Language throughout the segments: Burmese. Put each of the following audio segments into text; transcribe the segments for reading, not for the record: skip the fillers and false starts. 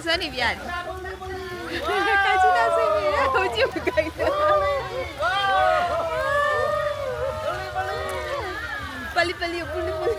酸你别。开心到睡眠，好久不开的。巴里巴里，巴里巴里。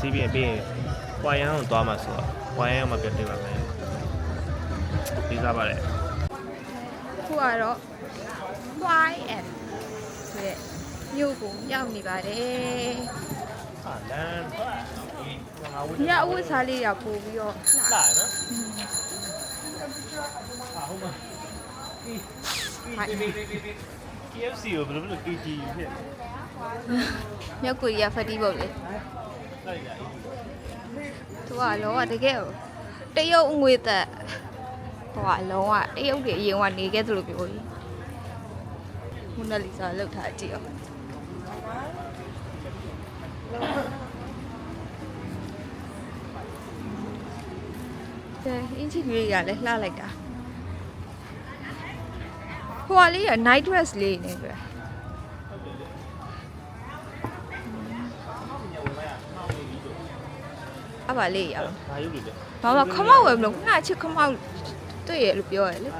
စီးပြီးပြီးဝိုင်းရန်ကိုသွားမှာဆိုတော့ဝိုင်းရန်မှာပြန်ပြပါမယ်ပြီးသားပါတယ် ခုကတော့ YM ဆိုတဲ့မြို့ကိုရောက်နေပါတယ် ဟာလမ်း ညအဝတ်စားလေးရောက်ပို့ပြီးတော့ လာနော်ဟာဟုတ်မှာKFC ကိုဘယ်လို KG ဖြစ် မြောက်ကိုရီးယားဖက်တီးပေါ့လေ လိုက်ရ သူကလောကတကယ်တရုတ်ငွေသက်ဟိုကအလုံးကတရုတ်တွေအရင်ကနေခဲ့သလိုပြောကြီးမွန်နလီစာလောက်ထားကြည့်အောင်အင်ဂျီလေးရလဲလှလိုက်တာဟိုကလေးရ night dress လေးနေပဲအပါလေးရအောင် ဘာရုပ်လဲ ဘာမှခမောက်ဝယ်မလို့ခုနချစ်ခမောက်တွေ့ရလို့ပြောရလေ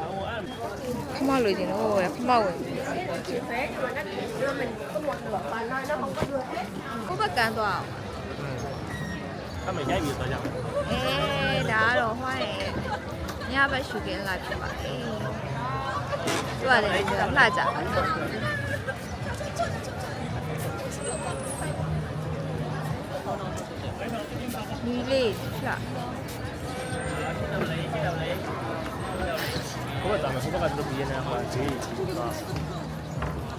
ခမောက်လို့ကျင်တော့ခမောက်ဝယ်ကိုဘကန်တော့ အဲ့မှာရိုက်ပြီးသွားကြမယ် ဒါကတော့ဟွားရဲ့ညဘက်ရှူကင်းလာဖြစ်ပါတယ်သူကလည်းလှကြပါဒီလေးဖြတ် ဟိုကတာမယ်ဟိုကတော့ဘီယန်နာမှာဂျေးသွား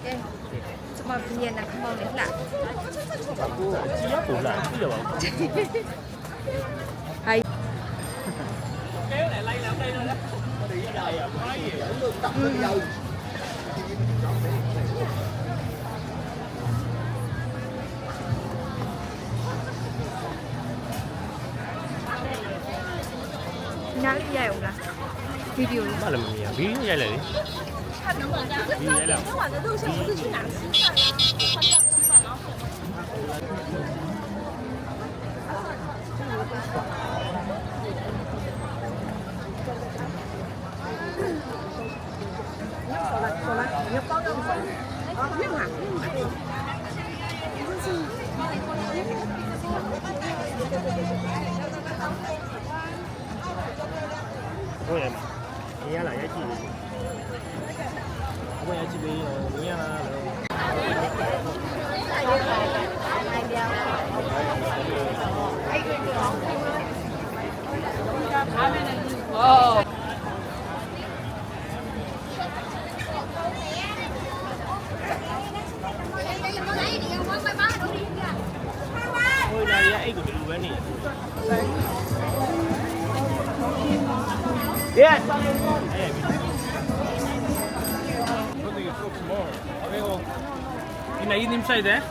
ကဲကျမပြည့်နေခမောက်လေးလှ ကိုကြည့်ရပုံလားကြည့်ရပါဦး ဟိုင်း 哪里也有啦，video 里。 မလည်းမမြင်ဘီးရိုက်လိုက်လေဘီးရိုက်လိုက် 今晚的路线不是去哪吃饭吗？换掉吃饭，然后你要包掉手，不用啊，不用啊。ဘိုးရမှာမြင်ရလားရိုက်ကြည့်လေဘိုးရိုက်ကြည့်လေမြင်ရလား哦。 ဟိုလာရအဲ့ကိုဘယ်လိုပဲနေ Yes. What do you cook tomorrow? In the evening side there?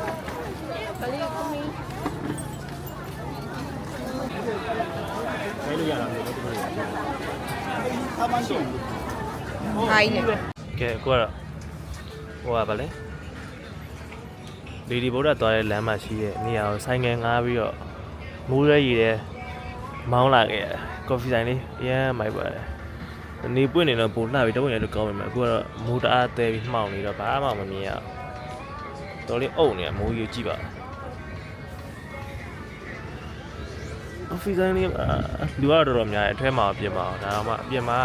Hello, yara. How much? ဟိုင်းနေ ကဲကိုကတော့ဟိုကဗာလဲလေဒီဗုဒ္ဓသွားတဲ့လမ်းမှာရှိတဲ့နေရာကိုဆိုင်ငယ်ငားပြီးတော့မိုးရဲရည်တဲ့မောင်းလာခဲ့ရကော်ဖီဆိုင်လေးအရင်မိုက်ပါတယ်နေပွင့်နေတော့ပိုလှပြီးတော့ဝင်ရလို့ကောင်းပါမယ်အခုကတော့မိုးတအားတဲပြီးမှောင်နေတော့ဘာမှမမြင်ရတော်လေးအုပ်နေမိုးကြီးကြည့်ပါကော်ဖီဆိုင်လေးလူကတော့တော်တော်များတယ်အထဲမှာအပြင်မှာဒါတော့မှအပြင်မှာ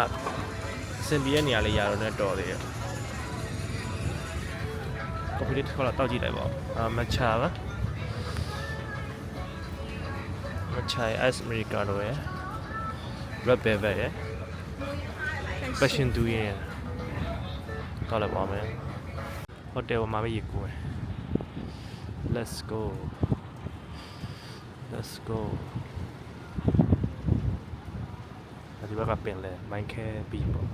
စင်ပြေတဲ့နေရာလေးရတော့လည်းတော်သေးတယ်ကော်ဖီလေးတစ်ခါတော့တောက်ကြည့်လိုက်ပါဦးမချာပါမချာရဲ့ ice americano ရဲ့ red velvet ရဲ့ passion 2ရဲ့တောက်လိုက်ပါမယ်ဟိုတယ်မှာပဲရေကူတယ် let's go ဒီဘက်ကပင်လဲမိုင်းခဲဘီပေါ့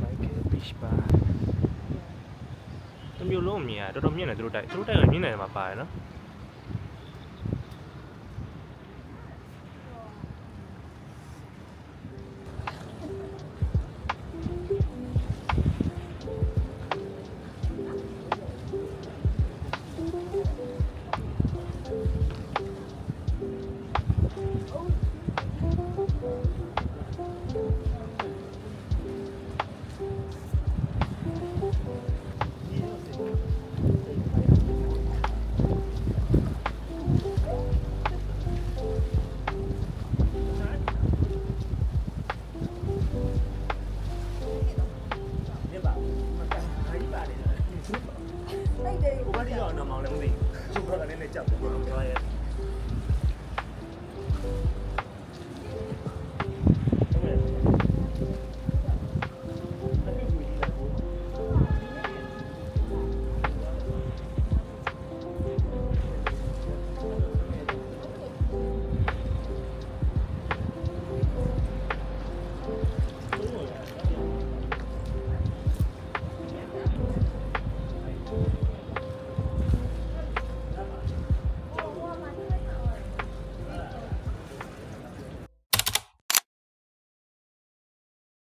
မိုင်းခဲဘီချ်ပါတမျိုးလုံးမြင်ရတော်တော်မြင်တယ်သူတို့တိုက်ကမြင်တယ်မှာပါတယ်နော်ဘာဒီရောနော်မောင်လည်းမသိဘူးသူကလည်းနဲ့ကြောက်တယ်ဘာလဲ